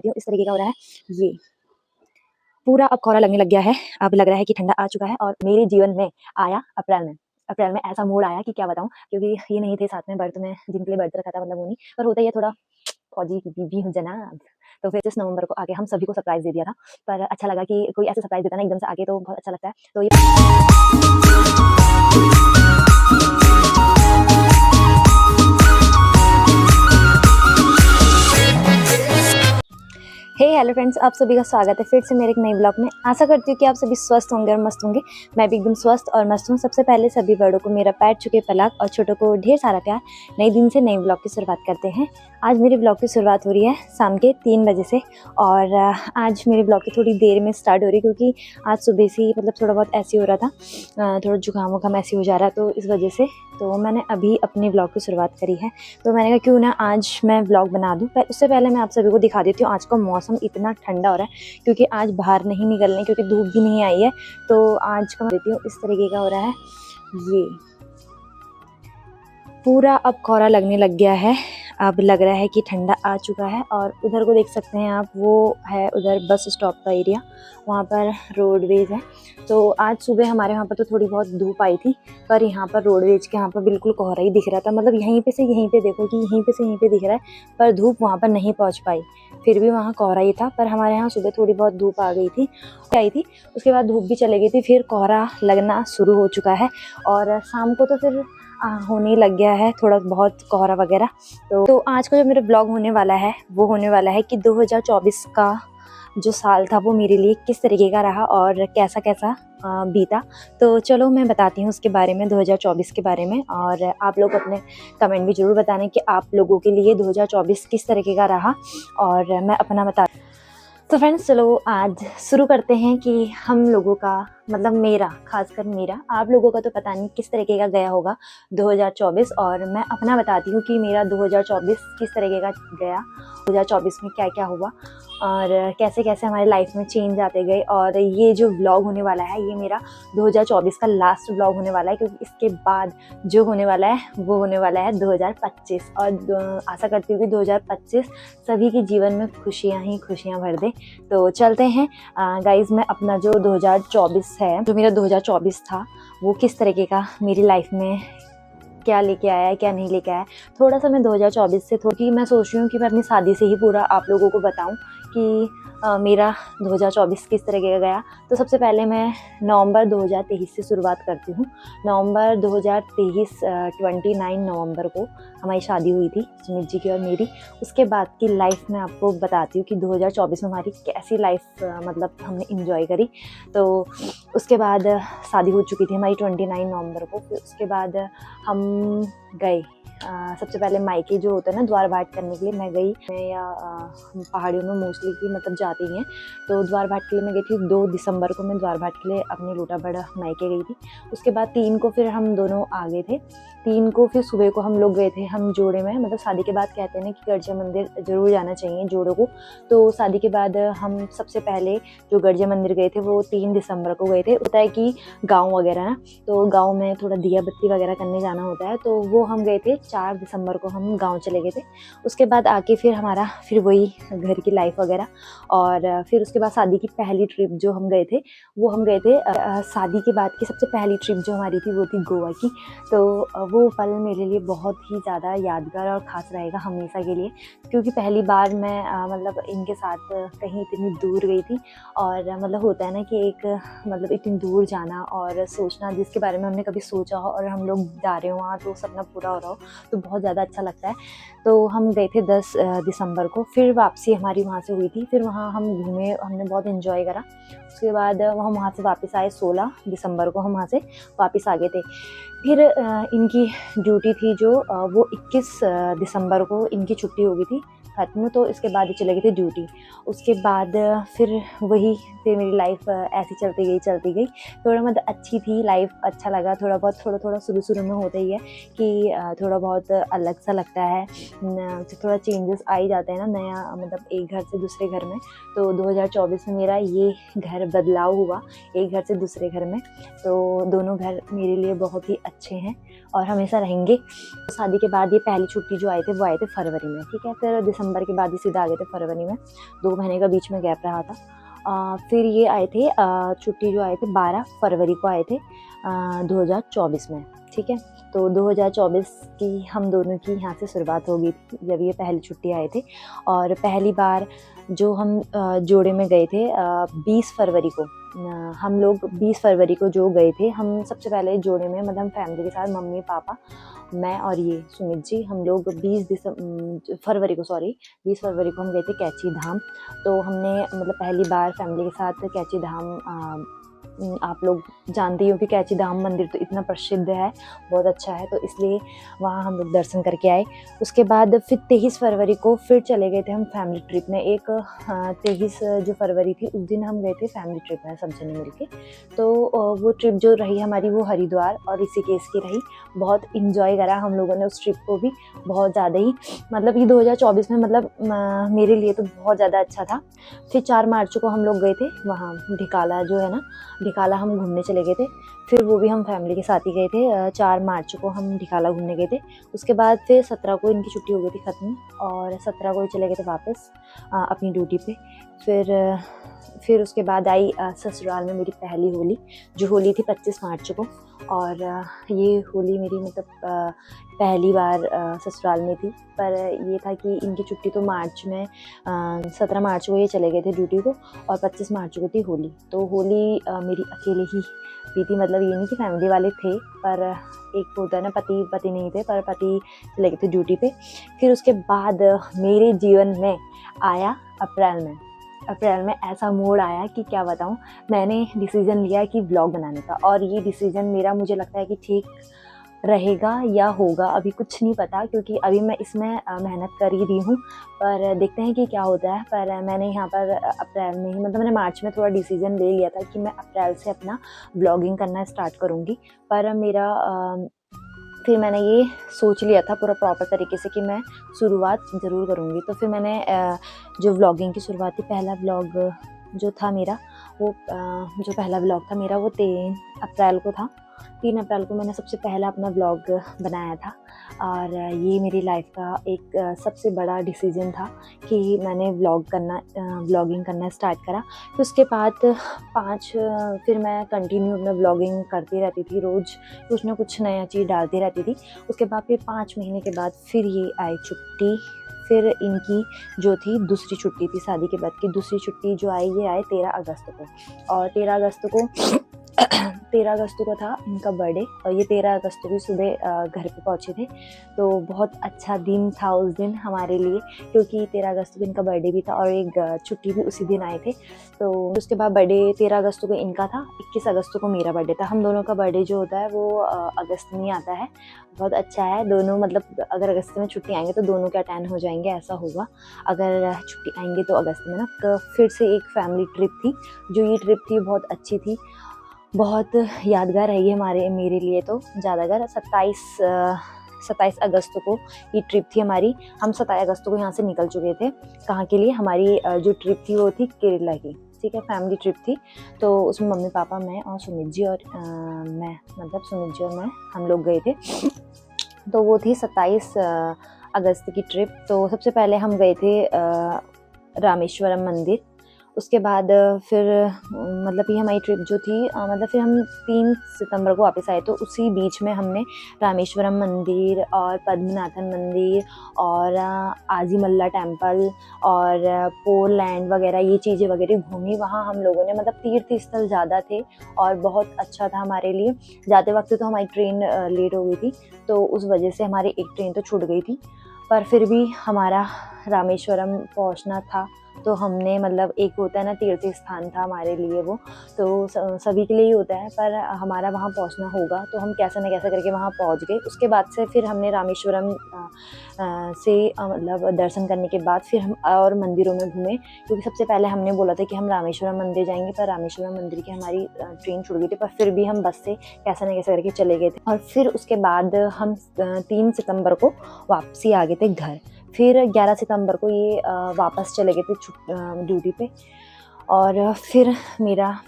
इस तरीके का हो रहा है। ये पूरा अब कोहरा लगने लग गया है। अब लग रहा है कि ठंडा आ चुका है और मेरे जीवन में आया अप्रैल में ऐसा मूड आया कि क्या बताऊं, क्योंकि ये नहीं थे साथ में बर्थ में, जिनके लिए बर्थ रखा था, मतलब वो नहीं, पर होता ही है थोड़ा फौजी बीबी हूँ जनाब। तो फिर 25 नवंबर को आके हम सभी को सरप्राइज दे दिया था। पर अच्छा लगा कि कोई ऐसे सरप्राइज देता है ना एकदम से आके, तो बहुत अच्छा लगता है। तो ये हेलो फ्रेंड्स, आप सभी का स्वागत है फिर से मेरे एक नए ब्लॉग में। आशा करती हूँ कि आप सभी स्वस्थ होंगे और मस्त होंगे। मैं भी एकदम स्वस्थ और मस्त हूँ। सबसे पहले सभी बड़ों को मेरा पैर छुके पलाक और छोटों को ढेर सारा प्यार। नए दिन से नए ब्लॉग की शुरुआत करते हैं। आज मेरे ब्लॉग की शुरुआत हो रही है शाम के 3 बजे से, और आज मेरे ब्लॉग की थोड़ी देर में स्टार्ट हो रही है, क्योंकि आज सुबह से ही मतलब थोड़ा बहुत ऐसे हो रहा था, थोड़ा जुकाम वुकाम ऐसे हो जा रहा है, तो इस वजह से तो मैंने अभी अपने ब्लॉग की शुरुआत करी है। तो मैंने कहा क्यों ना आज मैं ब्लॉग बना दूँ। पर उससे पहले मैं आप सभी को दिखा देती हूँ आज का मौसम इतना ठंडा हो रहा है, क्योंकि आज बाहर नहीं निकलने, क्योंकि धूप भी नहीं आई है। तो आज का मैं देती हूँ इस तरीके का हो रहा है। ये पूरा अब कोहरा लगने लग गया है। अब लग रहा है कि ठंडा आ चुका है। और उधर को देख सकते हैं आप, वो है उधर बस स्टॉप का एरिया, वहाँ पर रोडवेज है। तो आज सुबह हमारे वहाँ पर तो थोड़ी बहुत धूप आई थी, पर यहाँ पर रोडवेज के यहाँ पर बिल्कुल कोहरा ही दिख रहा था। मतलब यहीं पे से यहीं पे देखो कि यहीं पे से यहीं पे दिख रहा है, पर धूप वहाँ पर नहीं पहुँच पाई। फिर भी वहाँ कोहरा ही था। पर हमारे यहाँ सुबह थोड़ी बहुत धूप आ गई थी, उसके बाद धूप भी चली गई थी, फिर कोहरा लगना शुरू हो चुका है। और शाम को तो फिर होने लग गया है थोड़ा बहुत कोहरा वगैरह। तो आज का जो मेरा ब्लॉग होने वाला है वो होने वाला है कि 2024 का जो साल था वो मेरे लिए किस तरीके का रहा और कैसा कैसा बीता। तो चलो मैं बताती हूँ उसके बारे में, 2024 के बारे में। और आप लोग अपने कमेंट भी ज़रूर बताना कि आप लोगों के लिए 2024 किस तरीके का रहा, और मैं अपना बता। तो फ्रेंड्स चलो आज शुरू करते हैं कि हम लोगों का, मतलब मेरा, खासकर मेरा, आप लोगों का तो पता नहीं किस तरीके का गया होगा 2024, और मैं अपना बताती हूँ कि मेरा 2024 किस तरीके का गया, 2024 में क्या क्या हुआ और कैसे कैसे हमारे लाइफ में चेंज आते गए। और ये जो व्लॉग होने वाला है ये मेरा 2024 का लास्ट व्लॉग होने वाला है, क्योंकि इसके बाद जो होने वाला है वो होने वाला है 2025। और आशा करती हूँ कि 2025 सभी के जीवन में खुशियाँ ही खुशियाँ भर दे। तो चलते हैं गाइज, मैं अपना जो 2024 है, जो मेरा 2024 था, वो किस तरीके का मेरी लाइफ में क्या लेके आया है, क्या नहीं लेके आया। थोड़ा सा मैं 2024 से थोड़ी, मैं सोच रही हूँ कि मैं अपनी शादी से ही पूरा आप लोगों को बताऊं कि मेरा 2024 किस तरीके का गया। तो सबसे पहले मैं नवंबर 2023 से शुरुआत करती हूँ। नवंबर 2023 29 नवंबर को हमारी शादी हुई थी सुमित जी की और मेरी। उसके बाद की लाइफ में आपको बताती हूँ कि 2024 में हमारी कैसी लाइफ मतलब हमने इंजॉय करी। तो उसके बाद शादी हो चुकी थी हमारी 29 नवंबर को। फिर उसके बाद हम गए सबसे पहले मायके जो होता है ना, द्वार भाट करने के लिए मैं गई। मैं या पहाड़ियों में मोस्टली की मतलब जाती हैं, तो द्वार भाट के लिए मैं गई थी। 2 दिसंबर को मैं द्वार भाट के लिए अपने लोटाबड़ मायके गई थी। उसके बाद 3 को फिर हम दोनों आ गए थे। 3 को फिर सुबह को हम लोग गए थे, हम जोड़े में, मतलब शादी के बाद कहते हैं ना कि गर्जा मंदिर जरूर जाना चाहिए जोड़ों को। तो शादी के बाद हम सबसे पहले जो गर्जा मंदिर गए थे वो 3 दिसंबर को गए थे। होता है कि गाँव वगैरह ना, तो गाँव में थोड़ा दिया बत्ती वगैरह करने जाना होता है, तो वो हम गए थे। 4 दिसंबर को हम गाँव चले गए थे। उसके बाद आके फिर हमारा फिर वही घर की लाइफ वगैरह। और फिर उसके बाद शादी की पहली ट्रिप जो हम गए थे वो हम गए थे शादी के बाद की सबसे पहली ट्रिप जो हमारी थी वो थी गोवा की। तो वो पल मेरे लिए बहुत ही ज़्यादा यादगार और ख़ास रहेगा हमेशा के लिए, क्योंकि पहली बार मैं मतलब इनके साथ कहीं इतनी दूर गई थी। और मतलब होता है ना कि एक मतलब इतनी दूर जाना और सोचना जिसके बारे में हमने कभी सोचा हो और हम लोग जा रहे हो वहाँ, तो सपना पूरा हो रहा हो, तो बहुत ज़्यादा अच्छा लगता है। तो हम गए थे 10 दिसंबर को। फिर वापसी हमारी वहाँ से हुई थी। फिर वहाँ हम घूमे, हमने बहुत एंजॉय करा। उसके बाद हम वहाँ से वापस आए। 16 दिसंबर को हम वहाँ से वापस आ गए थे। फिर इनकी ड्यूटी थी जो वो 21 दिसंबर को इनकी छुट्टी हो गई थी खत्म, तो इसके बाद ही चले गए थे ड्यूटी। उसके बाद फिर मेरी लाइफ ऐसी चलती गई। थोड़ा मतलब अच्छी थी लाइफ, अच्छा लगा। थोड़ा शुरू में होता ही है कि थोड़ा बहुत अलग सा लगता है, थोड़ा चेंजेस आ ही जाते हैं ना, नया मतलब एक घर से दूसरे घर में। तो 2024 में मेरा ये घर बदलाव हुआ, एक घर से दूसरे घर में। तो दोनों घर मेरे लिए बहुत ही अच्छे हैं और हमेशा रहेंगे। शादी के बाद ये पहली छुट्टी जो आए थे वो आए थे फरवरी में, ठीक है। फिर दिसंबर दिसंबर के बाद ही सीधा आ गए थे फरवरी में, 2 महीने का बीच में गैप रहा था। फिर ये आए थे छुट्टी जो आए थे 12 फरवरी को आए थे 2024 में, ठीक है। तो 2024 की हम दोनों की यहाँ से शुरुआत हो गई थी जब ये पहली छुट्टी आए थे। और पहली बार जो हम जोड़े में गए थे 20 फरवरी को, हम लोग 20 फरवरी को जो गए थे, हम सबसे पहले जोड़े में मतलब हम फैमिली के साथ, मम्मी पापा मैं और ये सुमित जी, हम लोग 20 फरवरी को हम गए थे कैची धाम। तो हमने मतलब पहली बार फैमिली के साथ कैची धाम, आप लोग जानते ही हो कि कैची धाम मंदिर तो इतना प्रसिद्ध है, बहुत अच्छा है, तो इसलिए वहाँ हम लोग दर्शन करके आए। उसके बाद फिर 23 फरवरी को फिर चले गए थे हम फैमिली ट्रिप में। 23 जो फरवरी थी उस दिन हम गए थे फैमिली ट्रिप में सब जने मिलके। तो वो ट्रिप जो रही हमारी वो हरिद्वार और ऋषिकेश की रही। बहुत इंजॉय करा हम लोगों ने उस ट्रिप को भी, बहुत ज़्यादा ही, मतलब ये 2024 में मतलब मेरे लिए तो बहुत ज़्यादा अच्छा था। फिर 4 मार्च को हम लोग गए थे वहाँ ढिकाला जो है ना, ढिकाला हम घूमने चले गए थे। फिर वो भी हम फैमिली के साथ ही गए थे। 4 मार्च को हम ढिकाला घूमने गए थे। उसके बाद फिर 17 को इनकी छुट्टी हो गई थी ख़त्म, और 17 को ही चले गए थे वापस अपनी ड्यूटी पे। फिर उसके बाद आई ससुराल में मेरी पहली होली, जो होली थी 25 मार्च को। और ये होली मेरी मतलब पहली बार ससुराल में थी। पर ये था कि इनकी छुट्टी तो मार्च में 17 मार्च को ये चले गए थे ड्यूटी को, और 25 मार्च को थी होली। तो होली मेरी अकेले ही बीती, मतलब ये नहीं कि फैमिली वाले थे, पर एक होता है ना, पति नहीं थे, पर पति चले गए थे ड्यूटी पे। फिर उसके बाद मेरे जीवन में आया अप्रैल में ऐसा मोड़ आया कि क्या बताऊं। मैंने डिसीज़न लिया कि ब्लॉग बनाने का, और ये डिसीज़न मेरा मुझे लगता है कि ठीक रहेगा या होगा, अभी कुछ नहीं पता, क्योंकि अभी मैं इसमें मेहनत कर ही रही हूँ, पर देखते हैं कि क्या होता है। पर मैंने यहाँ पर अप्रैल में ही, मतलब मैंने मार्च में थोड़ा डिसीज़न ले लिया था कि मैं अप्रैल से अपना ब्लॉगिंग करना स्टार्ट करूँगी। पर फिर मैंने ये सोच लिया था पूरा प्रॉपर तरीके से कि मैं शुरुआत ज़रूर करूँगी। तो फिर मैंने जो व्लॉगिंग की शुरुआत थी, पहला व्लॉग जो था मेरा वो जो पहला व्लॉग था मेरा वो 3 अप्रैल को था। 3 अप्रैल को मैंने सबसे पहला अपना व्लॉग बनाया था, और ये मेरी लाइफ का एक सबसे बड़ा डिसीजन था कि मैंने व्लॉगिंग करना स्टार्ट करा। फिर उसके बाद फिर मैं कंटिन्यू अपना व्लॉगिंग करती रहती थी, रोज़ कुछ ना कुछ नया चीज़ डालती रहती थी। उसके बाद फिर 5 महीने के बाद फिर ये आई छुट्टी। फिर इनकी जो थी दूसरी छुट्टी थी, शादी के बाद की दूसरी छुट्टी जो आई, ये आए 13 अगस्त को, और 13 अगस्त को था इनका बर्थडे, और ये 13 अगस्त को ही सुबह घर पे पहुँचे थे। तो बहुत अच्छा दिन था उस दिन हमारे लिए, क्योंकि 13 अगस्त को इनका बर्थडे भी था और एक छुट्टी भी उसी दिन आए थे। तो उसके बाद बर्थडे 13 अगस्त को इनका था, 21 अगस्त को मेरा बर्थडे था। हम दोनों का बर्थडे जो होता है वो अगस्त में आता है। बहुत अच्छा है, दोनों मतलब अगर अगस्त में छुट्टी आएंगे तो दोनों के अटेंड हो जाएंगे, ऐसा होगा। अगर छुट्टी आएंगे तो अगस्त में ना। फिर से एक फैमिली ट्रिप थी, जो ये ट्रिप थी बहुत अच्छी थी, बहुत यादगार रही है मेरे लिए तो ज़्यादातर। 27 अगस्त को ये ट्रिप थी हमारी। हम 27 अगस्त को यहाँ से निकल चुके थे। कहाँ के लिए? हमारी जो ट्रिप थी वो थी केरला की, ठीक है, फैमिली ट्रिप थी। तो उसमें मम्मी पापा, मैं और सुमित जी और मैं हम लोग गए थे। तो वो थी 27 अगस्त की ट्रिप। तो सबसे पहले हम गए थे रामेश्वरम मंदिर। उसके बाद फिर मतलब ये हमारी ट्रिप जो थी मतलब फिर हम 3 सितंबर को वापस आए। तो उसी बीच में हमने रामेश्वरम मंदिर और पद्मनाथन मंदिर और आजीमल्ला टेम्पल और पोलैंड वगैरह ये चीज़ें वगैरह घूमी। वहाँ हम लोगों ने मतलब तीर्थ स्थल ज़्यादा थे और बहुत अच्छा था हमारे लिए। जाते वक्त तो हमारी ट्रेन लेट हो गई थी, तो उस वजह से हमारी एक ट्रेन तो छूट गई थी, पर फिर भी हमारा रामेश्वरम पहुँचना था। तो हमने मतलब एक होता है ना तीर्थ स्थान था हमारे लिए वो, तो सभी के लिए ही होता है, पर हमारा वहाँ पहुँचना होगा, तो हम कैसे न कैसे करके वहाँ पहुँच गए। उसके बाद से फिर हमने रामेश्वरम से मतलब दर्शन करने के बाद फिर हम और मंदिरों में घूमे, क्योंकि सबसे पहले हमने बोला था कि हम रामेश्वरम मंदिर जाएंगे, पर रामेश्वरम मंदिर की हमारी ट्रेन छूट गई थी। पर फिर भी हम बस से कैसे न कैसे करके चले गए थे। और फिर उसके बाद हम 3 सितंबर को वापसी आ गए थे घर। फिर 11 सितंबर को ये वापस चले गए थे ड्यूटी पे। और फिर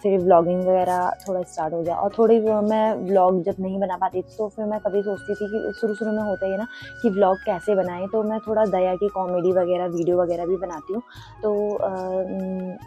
व्लॉगिंग वगैरह थोड़ा स्टार्ट हो गया। और थोड़ी मैं व्लॉग जब नहीं बना पाती थी तो फिर मैं कभी सोचती थी कि शुरू में होता ही है ना कि व्लॉग कैसे बनाएं, तो मैं थोड़ा दया की कॉमेडी वगैरह वीडियो वगैरह भी बनाती हूँ। तो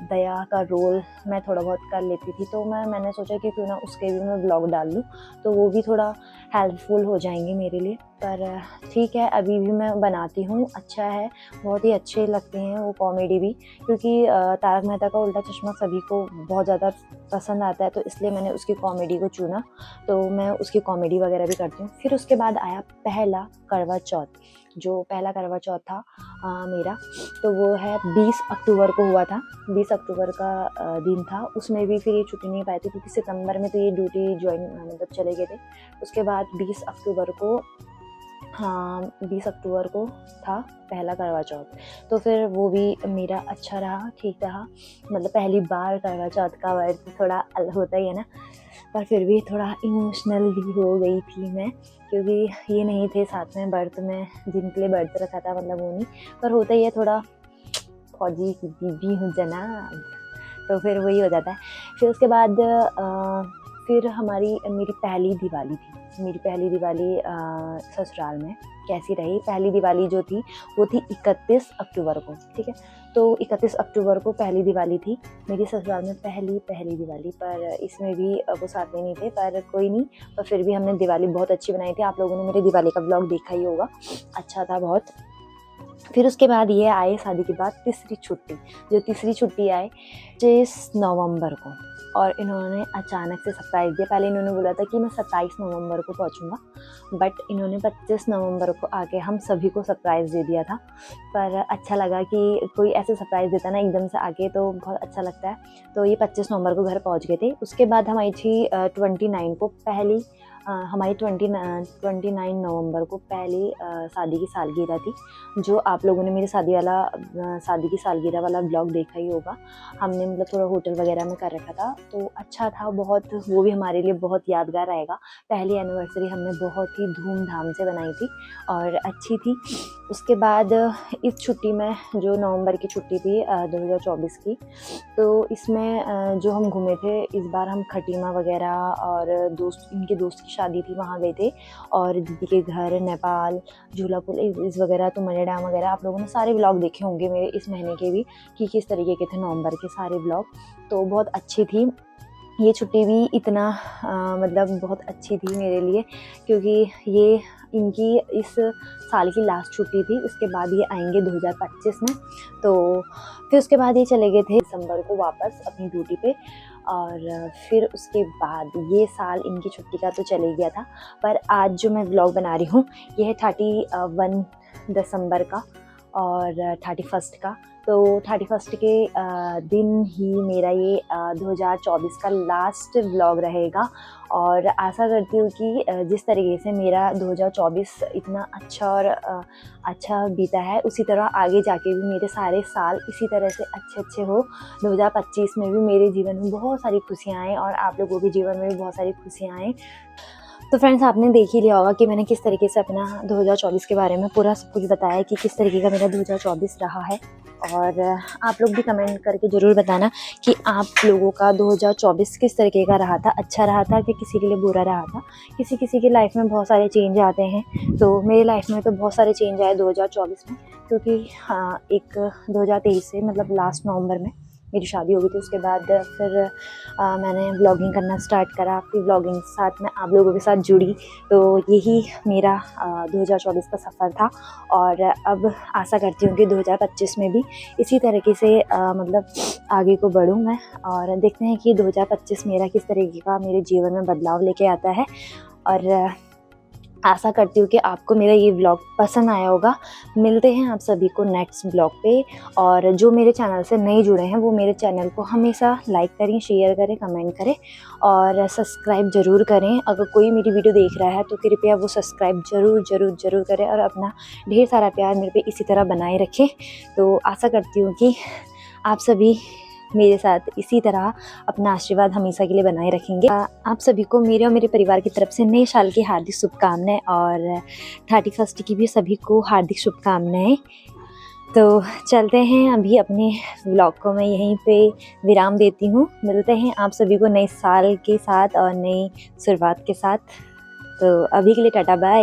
दया का रोल मैं थोड़ा बहुत कर लेती थी, तो मैंने सोचा कि क्यों ना उसके भी मैं व्लॉग डाल लूँ, तो वो भी थोड़ा हेल्पफुल हो जाएंगे मेरे लिए। पर ठीक है, अभी भी मैं बनाती हूँ, अच्छा है, बहुत ही अच्छे लगते हैं वो कॉमेडी भी, क्योंकि तारक मेहता का उल्टा चश्मा सभी को बहुत ज़्यादा पसंद आता है, तो इसलिए मैंने उसकी कॉमेडी को चुना। तो मैं उसकी कॉमेडी वगैरह भी करती हूँ। फिर उसके बाद आया पहला करवा चौथ। जो पहला करवा चौथ था मेरा, तो वो है 20 अक्टूबर को हुआ था। 20 अक्टूबर का दिन था। उसमें भी फिर ये छुट्टी नहीं पाई थी, क्योंकि सितंबर में तो ये ड्यूटी ज्वाइन मतलब चले गए थे। उसके बाद 20 अक्टूबर को 20 अक्टूबर को था पहला करवा चौथ। तो फिर वो भी मेरा अच्छा रहा, ठीक रहा। मतलब पहली बार करवा चौथ का वर्त थोड़ा अलग होता ही है ना, पर फिर भी थोड़ा इमोशनल भी हो गई थी मैं, क्योंकि ये नहीं थे साथ में व्रत में, जिनके लिए व्रत रखा था, मतलब वो नहीं, पर होता ही है थोड़ा, फौजी की बीबी हूँ जनाब, तो फिर वही हो जाता है। फिर उसके बाद फिर मेरी पहली दिवाली थी। मेरी पहली दिवाली ससुराल में कैसी रही? पहली दिवाली जो थी वो थी 31 अक्टूबर को, ठीक है। तो 31 अक्टूबर को पहली दिवाली थी मेरी ससुराल में, पहली दिवाली। पर इसमें भी वो साथ में नहीं थे, पर कोई नहीं, पर फिर भी हमने दिवाली बहुत अच्छी बनाई थी। आप लोगों ने मेरे दिवाली का ब्लॉग देखा ही होगा, अच्छा था बहुत। फिर उसके बाद ये आए शादी के बाद तीसरी छुट्टी। जो तीसरी छुट्टी आई 25 नवंबर को, और इन्होंने अचानक से सरप्राइज़ दिया। पहले इन्होंने बोला था कि मैं 27 नवंबर को पहुंचूंगा, बट इन्होंने 25 नवंबर को आके हम सभी को सरप्राइज़ दे दिया था। पर अच्छा लगा कि कोई ऐसे सरप्राइज़ देता ना एकदम से आके, तो बहुत अच्छा लगता है। तो ये 25 नवंबर को घर पहुंच गए थे। उसके बाद हमारी थी 29 को हमारी 29 नवंबर को पहली शादी की सालगिरह थी। जो आप लोगों ने मेरी शादी की सालगिरह वाला ब्लॉग देखा ही होगा। हमने मतलब थोड़ा होटल वगैरह में कर रखा था, तो अच्छा था बहुत, वो भी हमारे लिए बहुत यादगार रहेगा। पहली एनिवर्सरी हमने बहुत ही धूमधाम से बनाई थी और अच्छी थी। उसके बाद इस छुट्टी में, जो नवंबर की छुट्टी थी 2024 की, तो इसमें जो हम घूमे थे इस बार, हम खटीमा वगैरह और इनके दोस्त की शादी थी, वहाँ गए थे। और दीदी के घर नेपाल, झूला पुल इस वगैरह, तो मले डैम वगैरह, आप लोगों ने सारे व्लॉग देखे होंगे मेरे इस महीने के भी, कि किस तरीके के थे नवंबर के सारे व्लॉग। तो बहुत अच्छी थी ये छुट्टी भी, इतना मतलब बहुत अच्छी थी मेरे लिए, क्योंकि ये इनकी इस साल की लास्ट छुट्टी थी। उसके बाद ये आएंगे 2025 में। तो फिर उसके बाद ये चले गए थे दिसंबर को वापस अपनी ड्यूटी पे। और फिर उसके बाद ये साल इनकी छुट्टी का तो चले गया था। पर आज जो मैं व्लॉग बना रही हूँ ये है 31 दिसंबर का और 31 का। तो 31 के दिन ही मेरा ये 2024 का लास्ट व्लॉग रहेगा। और आशा करती हूँ कि जिस तरीके से मेरा 2024 इतना अच्छा और अच्छा बीता है, उसी तरह आगे जाके भी मेरे सारे साल इसी तरह से अच्छे हो। 2025 में भी मेरे जीवन में बहुत सारी खुशियाँ आएँ और आप लोगों के जीवन में भी बहुत सारी खुशियाँ आएँ। तो फ्रेंड्स, आपने देख ही लिया होगा कि मैंने किस तरीके से अपना 2024 के बारे में पूरा सब कुछ बताया कि किस तरीके का मेरा 2024 रहा है। और आप लोग भी कमेंट करके ज़रूर बताना कि आप लोगों का 2024 किस तरीके का रहा था, अच्छा रहा था कि किसी के लिए बुरा रहा था। किसी की लाइफ में बहुत सारे चेंज आते हैं, तो मेरी लाइफ में तो बहुत सारे चेंज आए 2024 में, क्योंकि एक 2023 से मतलब लास्ट नवंबर में मेरी शादी हो गई थी। उसके बाद फिर मैंने व्लॉगिंग करना स्टार्ट करा, फिर व्लॉगिंग के साथ मैं आप लोगों के साथ जुड़ी। तो यही मेरा 2024 का सफ़र था। और अब आशा करती हूँ कि 2025 में भी इसी तरीके से मतलब आगे को बढ़ूँ मैं, और देखते हैं कि 2025 मेरा किस तरीके का मेरे जीवन में बदलाव लेके आता है। और आशा करती हूँ कि आपको मेरा ये व्लॉग पसंद आया होगा। मिलते हैं आप सभी को नेक्स्ट व्लॉग पे। और जो मेरे चैनल से नए जुड़े हैं वो मेरे चैनल को हमेशा लाइक करें, शेयर करें, कमेंट करें और सब्सक्राइब ज़रूर करें। अगर कोई मेरी वीडियो देख रहा है तो कृपया वो सब्सक्राइब ज़रूर करें और अपना ढेर सारा प्यार मेरे पे इसी तरह बनाए रखें। तो आशा करती हूँ कि आप सभी मेरे साथ इसी तरह अपना आशीर्वाद हमेशा के लिए बनाए रखेंगे। आप सभी को मेरे और मेरे परिवार की तरफ से नए साल की हार्दिक शुभकामनाएं और 31 की भी सभी को हार्दिक शुभकामनाएं। तो चलते हैं, अभी अपने व्लॉग को मैं यहीं पे विराम देती हूँ। मिलते हैं आप सभी को नए साल के साथ और नई शुरुआत के साथ। तो अभी के लिए टाटा बाय।